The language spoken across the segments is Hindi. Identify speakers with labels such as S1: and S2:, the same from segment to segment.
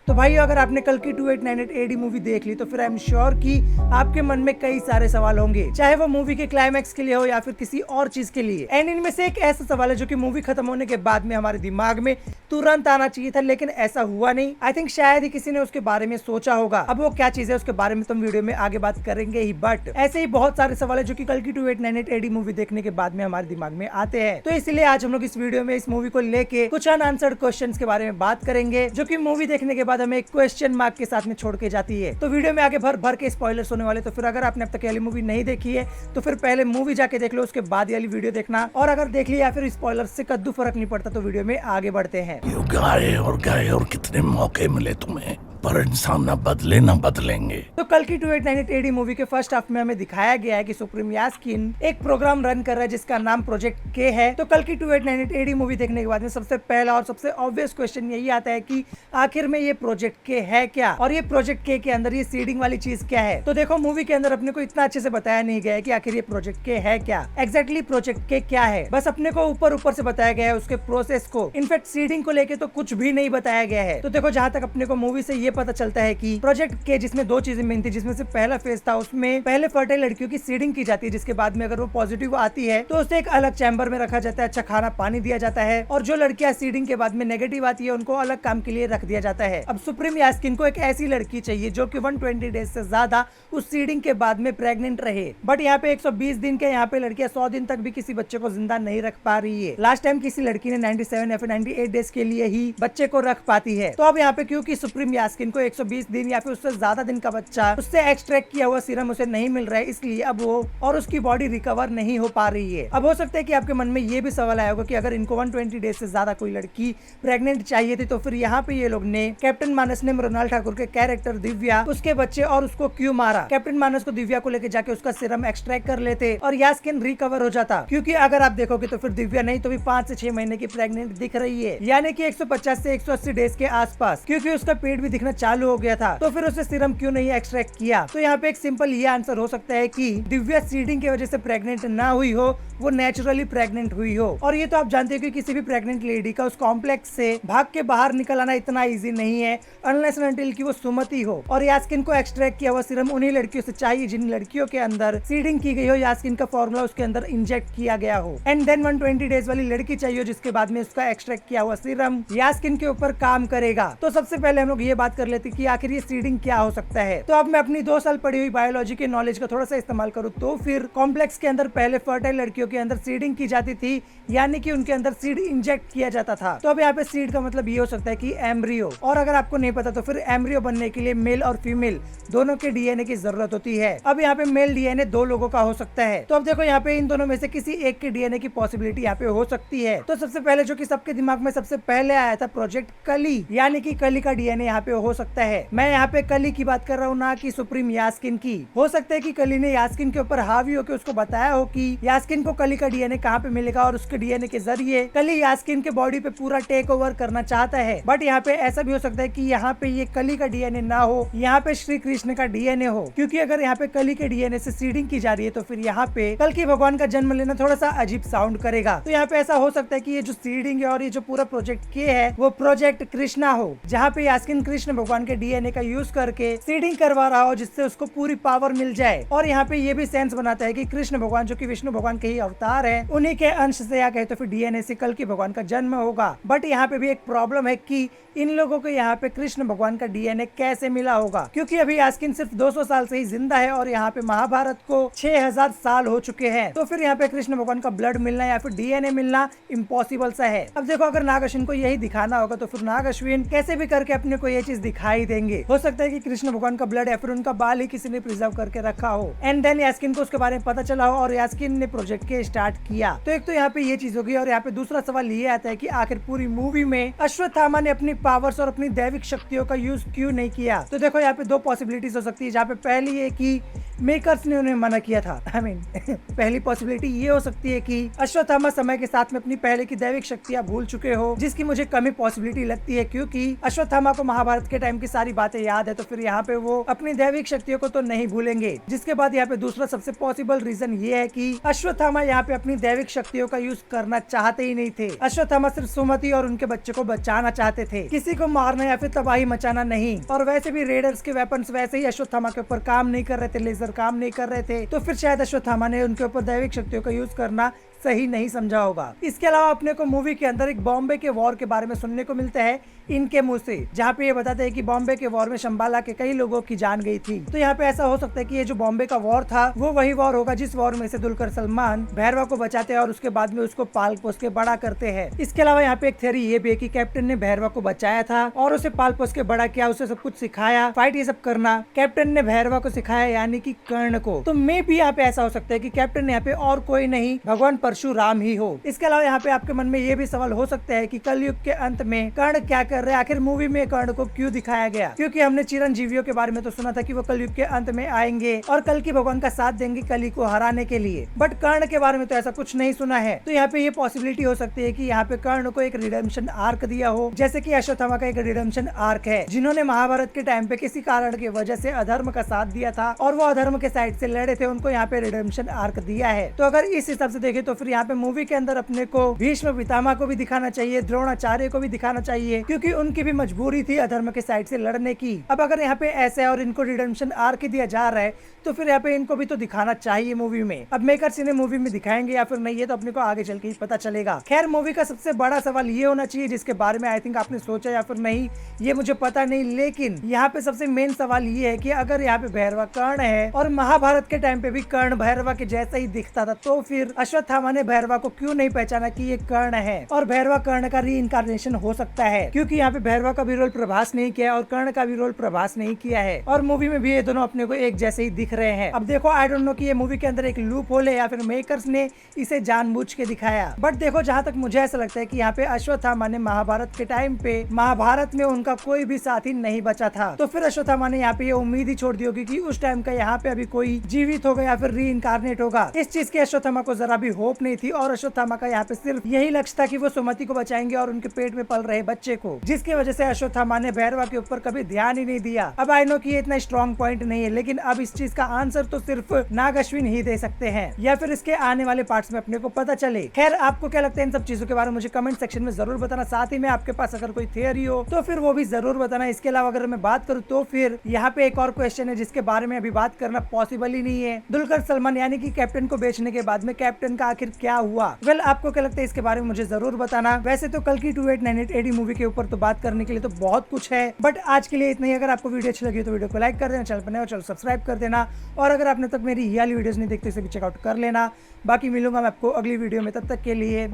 S1: तो भाई अगर आपने कल की 2898 AD मूवी देख ली तो फिर आई एम श्योर कि आपके मन में कई सारे सवाल होंगे, चाहे वो मूवी के क्लाइमैक्स के लिए हो या फिर किसी और चीज के लिए। एंड इनमें से एक ऐसा सवाल है जो कि मूवी खत्म होने के बाद में हमारे दिमाग में तुरंत आना चाहिए था, लेकिन ऐसा हुआ नहीं। आई थिंक शायद ही किसी ने उसके बारे में सोचा होगा। अब वो क्या चीज है उसके बारे में तुम वीडियो में आगे बात करेंगे ही, बट ऐसे ही बहुत सारे सवाल है जो कि कल की 2898 AD मूवी देखने के बाद में हमारे दिमाग में आते हैं। तो इसलिए आज हम लोग इस वीडियो में इस मूवी को लेके कुछ अनआंसर्ड क्वेश्चंस के बारे में बात करेंगे, जो कि मूवी देखने के बाद हमें एक क्वेश्चन मार्क के साथ में छोड़ के जाती है। तो वीडियो में आगे भर भर के स्पॉयलर्स होने वाले, तो फिर अगर आपने अब तक वाली मूवी नहीं देखी है तो फिर पहले मूवी जाके देख लो, उसके बाद वाली वीडियो देखना। और अगर देख लिया फिर स्पॉयलर्स से कद्दू फर्क नहीं पड़ता, तो वीडियो में आगे बढ़ते हैं।
S2: गए और कितने मौके मिले तुम्हें, पर इंसान ना बदले ना बदलेंगे।
S1: तो कल की 2898 AD मूवी के फर्स्ट हाफ में हमें दिखाया गया है कि सुप्रीम यास्किन एक प्रोग्राम रन कर रहा है जिसका नाम प्रोजेक्ट के है। तो कल की 2898 AD मूवी देखने के बाद में सबसे पहला और सबसे ऑब्वियस क्वेश्चन यही आता है कि आखिर में ये प्रोजेक्ट के है क्या, और ये प्रोजेक्ट के अंदर ये सीडिंग वाली चीज क्या है। तो देखो मूवी के अंदर अपने को इतना अच्छे से बताया नहीं गया है कि आखिर ये प्रोजेक्ट के है क्या, एग्जैक्टली प्रोजेक्ट के क्या है। बस अपने को ऊपर से बताया गया है उसके प्रोसेस को, इनफैक्ट सीडिंग को लेके तो कुछ भी नहीं बताया गया है। तो देखो जहां तक अपने को मूवी से ये पता चलता है कि प्रोजेक्ट के जिसमें दो चीजें मेन थी, जिसमें से पहला फेज था उसमें पहले फर्टाइल लड़कियों की सीडिंग की जाती है, जिसके बाद में अगर वो पॉजिटिव आती है तो उसे एक अलग चैम्बर में रखा जाता है, अच्छा खाना पानी दिया जाता है, और जो लड़कियां सीडिंग के बाद में नेगेटिव आती है उनको अलग काम के लिए रख दिया जाता है। अब सुप्रीम यास्किन को एक ऐसी लड़की चाहिए जो कि 120 डेज से ज्यादा उस सीडिंग के बाद में प्रेग्नेंट रहे, बट यहाँ पे 120 दिन के यहाँ पे लड़कियां 100 दिन तक भी किसी बच्चे को जिंदा नहीं रख पा रही है। लास्ट टाइम किसी लड़की ने 97 या फिर 98 डेज के लिए ही बच्चे को रख पाती है। तो अब यहाँ पे क्योंकि सुप्रीम यास्किन को 120 दिन या फिर उससे ज्यादा दिन का बच्चा उससे एक्सट्रैक्ट किया हुआ सीरम उसे नहीं मिल रहा है, इसलिए अब वो और उसकी बॉडी रिकवर नहीं हो पा रही है। अब हो सकता है कि आपके मन में ये भी सवाल आया होगा कि अगर इनको 120 डेज से ज्यादा कोई लड़की प्रेग्नेंट चाहिए थी तो फिर यहाँ पे ये लोग ने कैप्टन मानस ने मृणाल ठाकुर के कैरेक्टर दिव्या, उसके बच्चे और उसको क्यों मारा। कैप्टन मानस को दिव्या को लेके जाके उसका सीरम एक्सट्रैक्ट कर लेते और यास्किन रिकवर हो जाता, क्योंकि अगर आप देखोगे तो फिर दिव्या नहीं तो भी 5 से 6 महीने की प्रेग्नेंट दिख रही है, यानी कि 150 से 180 डेज के आसपास, क्योंकि उसका पेट भी दिखना चालू हो गया था। तो फिर उसे सीरम क्यों नहीं एक्सट्रैक्ट किया। तो यहाँ पे एक सिंपल ये आंसर हो सकता है कि दिव्या सीडिंग की वजह से प्रेग्नेंट ना हुई हो, वो नेचुरली प्रेग्नेंट हुई हो। और ये तो आप जानते हो कि किसी भी प्रेग्नेंट लेडी का उस कॉम्प्लेक्स से भाग के बाहर निकल आना इतना इजी नहीं है, अनलेस एंड अनटिल कि वो सुमति हो। और यास्किन को एक्सट्रैक्ट किया हुआ सीरम उन्हीं लड़कियों से चाहिए जिन लड़कियों के अंदर सीडिंग की गई हो, यास्किन का फॉर्मूला उसके अंदर इंजेक्ट किया गया हो। एंड देन 120 डेज वाली लड़की चाहिए जिसके बाद में उसका एक्सट्रैक्ट किया हुआ सीरम यास्किन के ऊपर काम करेगा। तो सबसे पहले हम लोग ये बात कर लेते कि आखिर ये सीडिंग क्या हो सकता है। तो अब मैं अपनी 2 साल पढ़ी हुई बायोलॉजी के नॉलेज का थोड़ा सा इस्तेमाल करूँ तो फिर कॉम्प्लेक्स के अंदर पहले फर्टाइल लड़कियों के अंदर सीडिंग की जाती थी, यानी कि उनके अंदर सीड इंजेक्ट किया जाता था। तो अब यहाँ पे सीड का मतलब ये हो सकता है कि एम्ब्रियो, और अगर आपको नहीं पता तो फिर एम्ब्रियो बनने के लिए मेल और फीमेल दोनों के डीएनए की जरूरत होती है। अब यहाँ पे मेल डीएनए 2 लोगों का हो सकता है। तो अब देखो यहाँ पे इन दोनों में से किसी एक के डीएनए की पॉसिबिलिटी यहाँ पे हो सकती है। तो सबसे पहले जो कि सबके दिमाग में सबसे पहले आया था प्रोजेक्ट कली, यानी कि कली का डीएनए यहाँ पे हो सकता है। मैं यहाँ पे कली की बात कर रहा हूँ, ना कि सुप्रीम यास्किन की। हो सकता है कि कली ने यास्किन के ऊपर हावी होकर उसको बताया हो कि यास्किन को कली का डीएनए कहाँ पे मिलेगा, और उसके डीएनए के जरिए कली यास्किन के बॉडी पे पूरा टेक ओवर करना चाहता है। बट यहाँ पे ऐसा भी हो सकता है कि यहाँ पे ये कली का डीएनए ना हो, यहाँ पे श्री कृष्ण का डीएनए हो, क्योंकि अगर यहाँ पे कली के डीएनए से सीडिंग की जा रही है तो फिर यहाँ पे कल की भगवान का जन्म लेना थोड़ा सा अजीब साउंड करेगा। तो यहाँ पे ऐसा हो सकता है कि ये जो सीडिंग है और ये जो पूरा प्रोजेक्ट के है वो प्रोजेक्ट कृष्णा हो, जहाँ पे यास्किन कृष्ण भगवान के डीएनए का यूज करके सीडिंग करवा रहा हो, जिससे उसको पूरी पावर मिल जाए। और यहाँ पे ये भी सेंस बनाता है कि कृष्ण भगवान जो कि विष्णु भगवान के ही अवतार है, उन्हीं के अंश से या कहे तो फिर डीएनए से कल की भगवान का जन्म होगा। बट यहाँ पे भी एक प्रॉब्लम है कि इन लोगों को यहाँ पे कृष्ण भगवान का डीएनए कैसे मिला होगा, क्योंकि अभी यास्किन सिर्फ 200 साल से ही जिंदा है और यहाँ पे महाभारत को 6000 साल हो चुके हैं। तो फिर यहाँ पे कृष्ण भगवान का ब्लड मिलना या फिर डीएनए मिलना इम्पॉसिबल सा है। अब देखो अगर नाग अश्विन को यही दिखाना होगा तो फिर नाग अश्विन कैसे भी करके अपने को ये चीज दिखाई देंगे। हो सकता है कि कृष्ण भगवान का ब्लड या फिर उनका बाल ही किसी ने प्रिजर्व करके रखा हो, एंड देन यास्किन को उसके बारे में पता चला हो और यास्किन ने प्रोजेक्ट के स्टार्ट किया। तो एक तो यहाँ पे ये चीज होगी, और यहाँ पे दूसरा सवाल ये आता है कि आखिर पूरी मूवी में अश्वत्थामा ने अपनी पावर्स और अपनी दैविक शक्तियों का यूज क्यों नहीं किया। तो देखो यहाँ पे 2 पॉसिबिलिटीज हो सकती है, जहाँ पे पहली है कि मेकर्स ने उन्हें मना किया था। पहली पॉसिबिलिटी ये हो सकती है कि अश्वत्थामा समय के साथ में अपनी पहले की दैविक शक्तियां भूल चुके हो, जिसकी मुझे कमी पॉसिबिलिटी लगती है, क्योंकि अश्वत्थामा को महाभारत के टाइम की सारी बातें याद है तो फिर यहाँ पे वो अपनी दैविक शक्तियों को तो नहीं भूलेंगे। जिसके बाद यहाँ पे दूसरा सबसे पॉसिबल रीजन ये है कि अश्वत्थामा यहाँ पे अपनी दैविक शक्तियों का यूज करना चाहते ही नहीं थे। अश्वत्थामा सिर्फ सुमति और उनके बच्चे को बचाना चाहते थे, किसी को मारना या फिर तबाही मचाना नहीं। और वैसे भी रेडर्स के वेपन्स वैसे ही अश्वत्थामा के ऊपर काम नहीं कर रहे थे, लेजर काम नहीं कर रहे थे, तो फिर शायद अश्वत्थामा ने उनके ऊपर दैविक शक्तियों का यूज करना सही नहीं समझा होगा। इसके अलावा अपने को मूवी के अंदर एक बॉम्बे के वॉर के बारे में सुनने को मिलता है इनके मुंह से, जहाँ पे ये बताते हैं कि बॉम्बे के वॉर में शंबाला के कई लोगों की जान गई थी। तो यहाँ पे ऐसा हो सकता है कि ये जो बॉम्बे का वॉर था वो वही वॉर होगा जिस वॉर में से दुलकर सलमान भैरवा को बचाते हैं और उसके बाद में उसको पाल पोस के बड़ा करते हैं। इसके अलावा यहाँ पे एक थ्योरी ये भी है कि कैप्टन ने भैरवा को बचाया था और उसे पाल पोस के बड़ा किया, उसे सब कुछ सिखाया, फाइट ये सब करना कैप्टन ने भैरवा को सिखाया, यानी कि कर्ण को। तो मे भी यहाँ पे ऐसा हो सकता है कि कैप्टन यहाँ पे और कोई नहीं भगवान परशुराम ही हो। इसके अलावा यहाँ पे आपके मन में ये भी सवाल हो सकता है कि कलयुग के अंत में कर्ण क्या कर रहे हैं, आखिर मूवी में कर्ण को क्यों दिखाया गया, क्योंकि हमने चिरंजीवियों के बारे में तो सुना था कि वो कलयुग के अंत में आएंगे और कल की भगवान का साथ देंगे कली को हराने के लिए, बट कर्ण के बारे में तो ऐसा कुछ नहीं सुना है। तो यहाँ पे ये पॉसिबिलिटी हो सकती है कि यहाँ पे कर्ण को एक रिडेम्पशन आर्क दिया हो, जैसे कि अश्वत्थामा का एक रिडेम्पशन आर्क है, जिन्होंने महाभारत के टाइम पे किसी कारण की वजह से अधर्म का साथ दिया था और वो अधर्म के साइड से लड़े थे, उनको यहाँ पे रिडेम्पशन आर्क दिया है। तो अगर इस हिसाब से देखें तो फिर यहाँ पे मूवी के अंदर अपने को भीष्म पितामह को भी दिखाना चाहिए, द्रोणाचार्य को भी दिखाना चाहिए, क्योंकि उनकी भी मजबूरी थी अधर्म के साइड से लड़ने की। अब अगर यहाँ पे ऐसे है और इनको रिडेम्पशन आर्क दिया जा रहा है तो फिर यहाँ पे इनको भी तो दिखाना चाहिए मूवी में। अब मेकर्स इन्हें मूवी में दिखाएंगे या फिर नहीं, ये तो अपने को आगे चल के ही पता चलेगा। खैर मूवी का सबसे बड़ा सवाल ये होना चाहिए जिसके बारे में आई थिंक आपने सोचा या फिर नहीं ये मुझे पता नहीं, लेकिन यहाँ पे सबसे मेन सवाल ये है कि अगर यहाँ पे भैरवा कर्ण है और महाभारत के टाइम पे भी कर्ण भैरवा के जैसा ही दिखता था, तो फिर अश्वत्थामा ने भैरवा को क्यों नहीं पहचाना कि ये कर्ण है और भैरवा कर्ण का री इनकारनेशन हो सकता है, क्योंकि यहाँ पे भैरवा का भी रोल प्रभास नहीं किया और कर्ण का भी रोल प्रभास नहीं किया है और मूवी में भी ये दोनों अपने को एक जैसे ही दिख रहे हैं। अब देखो आई डोंट नो कि ये मूवी के अंदर एक लूप होल है या फिर मेकर्स ने इसे जानबूझ के दिखाया, बट देखो जहाँ तक मुझे ऐसा लगता है कि यहाँ पे अश्वत्थामा ने महाभारत के टाइम पे महाभारत में उनका कोई भी साथी नहीं बचा था, तो फिर अश्वत्थामा ने यहाँ पे ये उम्मीद ही छोड़ दी होगी कि उस टाइम का यहाँ पे अभी कोई जीवित होगा या फिर री इनकारनेट होगा। इस चीज की अश्वत्थामा को जरा भी होप नहीं थी और अश्वत्थामा का यहाँ पे सिर्फ यही लक्ष्य था कि वो सुमति को बचाएंगे और उनके पेट में पल रहे बच्चे को, जिसकी वजह से अश्वत्थामा ने भैरवा के ऊपर कभी ध्यान ही नहीं दिया। अब आई नो कि ये इतना स्ट्रॉन्ग पॉइंट नहीं है, लेकिन अब इस चीज का आंसर तो सिर्फ नाग अश्विन ही दे सकते हैं या फिर इसके आने वाले पार्ट्स में अपने को पता चले। खैर आपको क्या लगता है इन सब चीजों के बारे में मुझे कमेंट सेक्शन में जरूर बताना, साथ ही में आपके पास अगर कोई थियरी हो तो फिर वो भी जरूर बताना। इसके अलावा अगर मैं बात करूँ तो फिर यहाँ पे एक और क्वेश्चन है जिसके बारे में अभी बात करना पॉसिबल ही नहीं है। दुलकर सलमान यानी कि कैप्टन को बेचने के बाद में कैप्टन का आखिर क्या हुआ? वेल आपको क्या लगता है इसके बारे में मुझे जरूर बताना। वैसे तो कल की 2898 एडी मूवी के ऊपर तो बात करने के लिए तो बहुत कुछ है, बट आज के लिए इतना ही। अगर आपको वीडियो अच्छी लगी तो वीडियो को लाइक कर देना, चैनल पर नए हो चैनल सब्सक्राइब कर देना और अगर आपने तक मेरी ये वाली वीडियोस नहीं देखते इसे भी चेकआउट कर लेना। बाकी मिलूंगा मैं आपको अगली वीडियो में, तब तक के लिए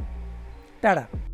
S1: टाटा।